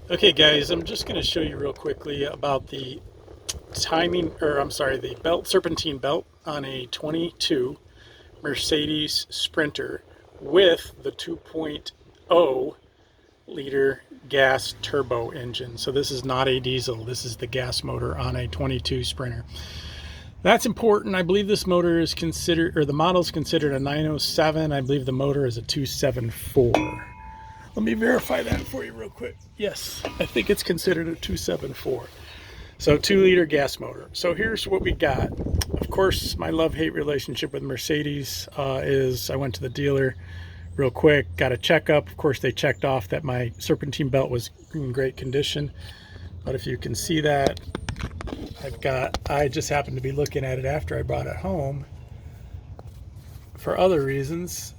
Okay guys, I'm just going to show you real quickly about the the belt, serpentine belt on a 22 Mercedes Sprinter with the 2.0 liter gas turbo engine. So this is not a diesel, this is the gas motor on a 22 Sprinter. That's important. I believe this motor is considered, or the model is considered a 907. I believe the motor is a 274. Let me verify that for you real quick. Yes, I think it's considered a 274. So 2-liter gas motor. So here's what we got. Of course, my love-hate relationship with Mercedes is I went to the dealer real quick, got a checkup. Of course, they checked off that my serpentine belt was in great condition. But if you can see that, I just happened to be looking at it after I brought it home for other reasons,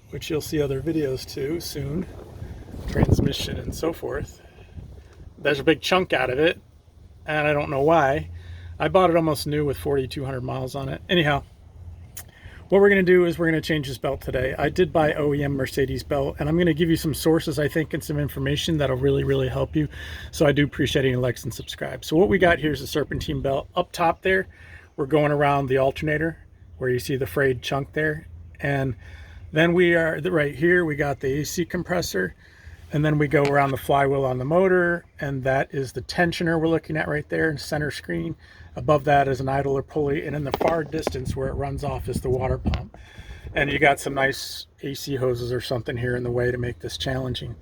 which you'll see other videos too soon. Transmission and so forth. There's a big chunk out of it, and I don't know why. I bought it almost new with 4,200 miles on it. Anyhow, what we're going to do is we're going to change this belt today. I did buy OEM Mercedes belt, and I'm going to give you some sources, I think, and some information that'll really help you. So I do appreciate any likes and subscribe. So what we got here is a serpentine belt. Up top there, we're going around the alternator where you see the frayed chunk there. And then we are, right here, we got the AC compressor. And then we go around the flywheel on the motor, and that is the tensioner we're looking at right there in center screen. Above that is an idler pulley, and in the far distance where it runs off is the water pump. And you got some nice AC hoses or something here in the way to make this challenging.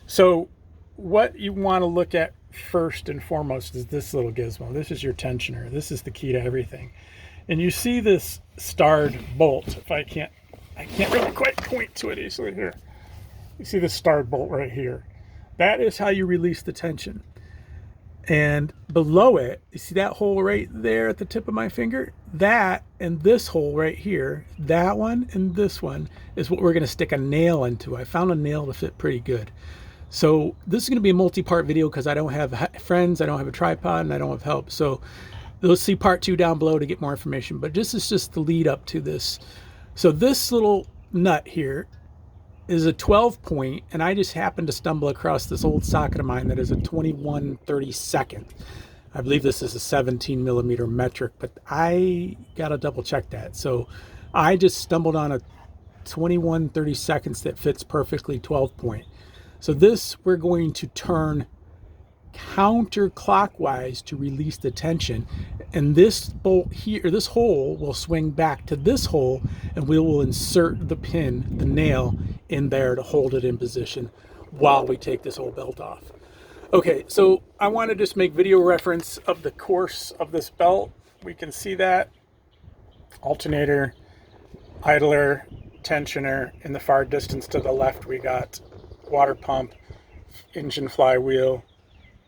So what you want to look at first and foremost is this little gizmo. This is your tensioner. This is the key to everything. And you see this starred bolt. If I can't really quite point to it easily here. You see the starred bolt right here. That is how you release the tension. And below it, you see that hole right there at the tip of my finger? That and this hole right here, that one and this one is what we're going to stick a nail into. I found a nail to fit pretty good. So this is going to be a multi-part video because I don't have friends, I don't have a tripod, and I don't have help. So you'll see part 2 down below to get more information. But this is just the lead up to this. So this little nut here is a 12 point, and I just happened to stumble across this old socket of mine that is a 21/32. I believe this is a 17 millimeter metric, but I gotta double check that. So I just stumbled on a 21/32 that fits perfectly 12 point. So this we're going to turn counterclockwise to release the tension, and this bolt here, this hole will swing back to this hole, and we will insert the pin, the nail, in there to hold it in position while we take this whole belt off. Okay, so I want to just make video reference of the course of this belt. We can see that alternator, idler, tensioner. In the far distance to the left, we got water pump, engine flywheel,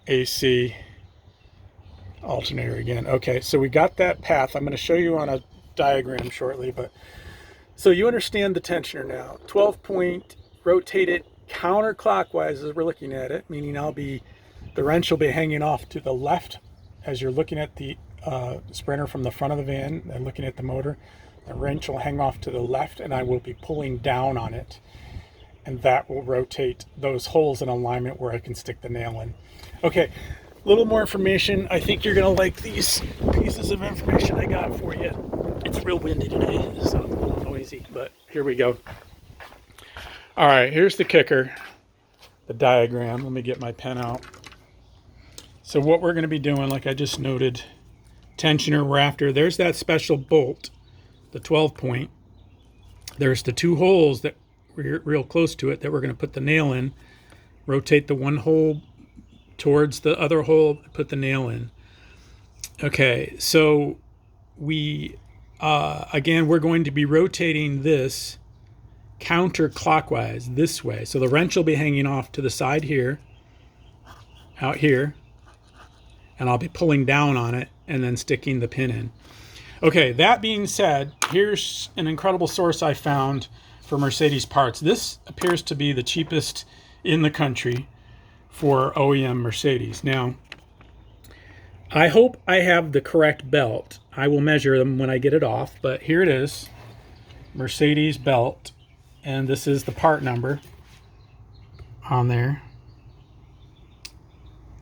AC, alternator again. Okay, so we got that path. I'm going to show you on a diagram shortly, but so you understand the tensioner now. 12 point, rotate it counterclockwise as we're looking at it, meaning the wrench will be hanging off to the left as you're looking at the Sprinter from the front of the van and looking at the motor. The wrench will hang off to the left, and I will be pulling down on it, and that will rotate those holes in alignment where I can stick the nail in. Okay, a little more information. I think you're gonna like these pieces of information I got for you. It's real windy today, so a little noisy, but here we go. All right, here's the kicker, the diagram. Let me get my pen out. So what we're gonna be doing, like I just noted, tensioner rafter, there's that special bolt, the 12 point. There's the 2 holes that we're real close to it that we're gonna put the nail in, rotate the one hole towards the other hole, put the nail in. Okay, so we again, we're going to be rotating this counterclockwise this way. So the wrench will be hanging off to the side here, out here, and I'll be pulling down on it and then sticking the pin in. Okay, that being said, here's an incredible source I found for Mercedes parts. This appears to be the cheapest in the country for OEM Mercedes. Now, I hope I have the correct belt. I will measure them when I get it off, but here it is, Mercedes belt, and this is the part number on there.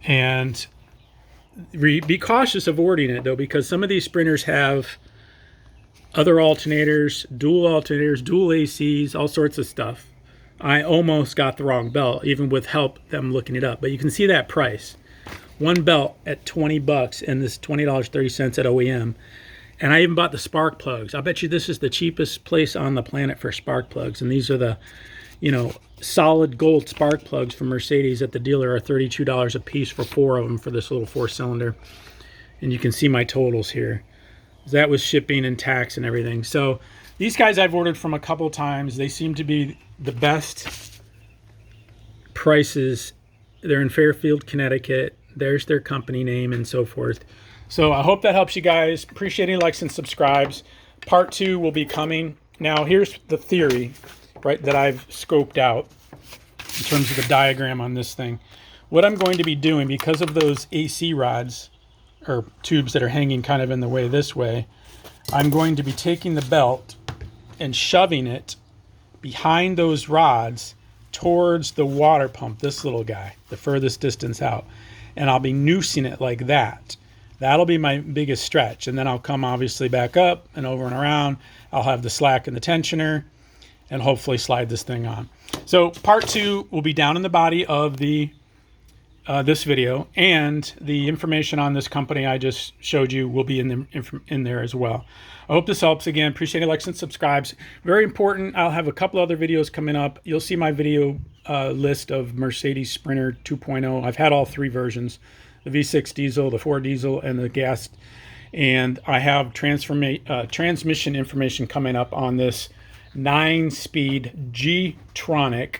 And be cautious of ordering it though, because some of these sprinters have other alternators, dual ACs, all sorts of stuff. I almost got the wrong belt, even with help them looking it up. But you can see that price. One belt at 20 bucks and this $20.30 at OEM. And I even bought the spark plugs. I bet you this is the cheapest place on the planet for spark plugs. And these are the, you know, solid gold spark plugs from Mercedes at the dealer are $32 a piece for 4 of them for this little 4-cylinder. And you can see my totals here. That was shipping and tax and everything. So these guys I've ordered from a couple times. They seem to be the best prices. They're in Fairfield, Connecticut. There's their company name and so forth. So I hope that helps you guys. Appreciate any likes and subscribes. Part 2 will be coming. Now here's the theory, right, that I've scoped out in terms of the diagram on this thing. What I'm going to be doing, because of those AC rods or tubes that are hanging kind of in the way this way, I'm going to be taking the belt and shoving it behind those rods towards the water pump, this little guy, the furthest distance out. And I'll be noosing it like that. That'll be my biggest stretch. And then I'll come obviously back up and over and around. I'll have the slack in the tensioner and hopefully slide this thing on. So part 2 will be down in the body of the this video, and the information on this company I just showed you will be in there as well. I hope this helps. Again, appreciate any likes and subscribes. Very important. I'll have a couple other videos coming up. You'll see my video list of Mercedes Sprinter 2.0. I've had all 3 versions, the V6 diesel, the 4 diesel, and the gas. And I have transmission information coming up on this 9-speed G-Tronic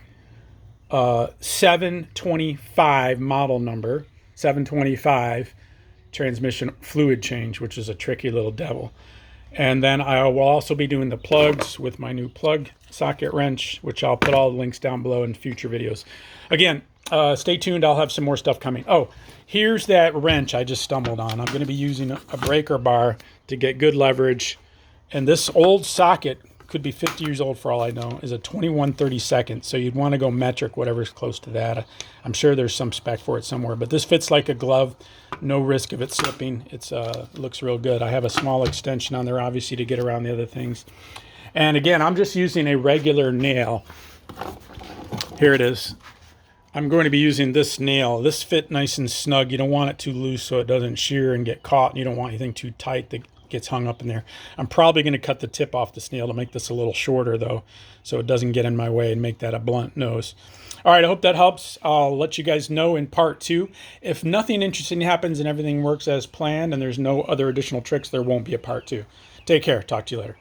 725 model number, 725 transmission fluid change, which is a tricky little devil. And then I will also be doing the plugs with my new plug socket wrench, which I'll put all the links down below in future videos. Again, stay tuned. I'll have some more stuff coming. Oh, here's that wrench I just stumbled on. I'm going to be using a breaker bar to get good leverage. And this old socket, could be 50 years old for all I know, is a 21/32. So you'd want to go metric, whatever's close to that. I'm sure there's some spec for it somewhere, but this fits like a glove. No risk of it slipping. It looks real good. I have a small extension on there, obviously, to get around the other things. And again, I'm just using a regular nail. Here it is. I'm going to be using this nail. This fit nice and snug. You don't want it too loose so it doesn't shear and get caught. And you don't want anything too tight that gets hung up in there. I'm probably going to cut the tip off this nail to make this a little shorter though, so it doesn't get in my way and make that a blunt nose. All right, I hope that helps. I'll let you guys know in part 2. If nothing interesting happens and everything works as planned and there's no other additional tricks, there won't be a part 2. Take care. Talk to you later.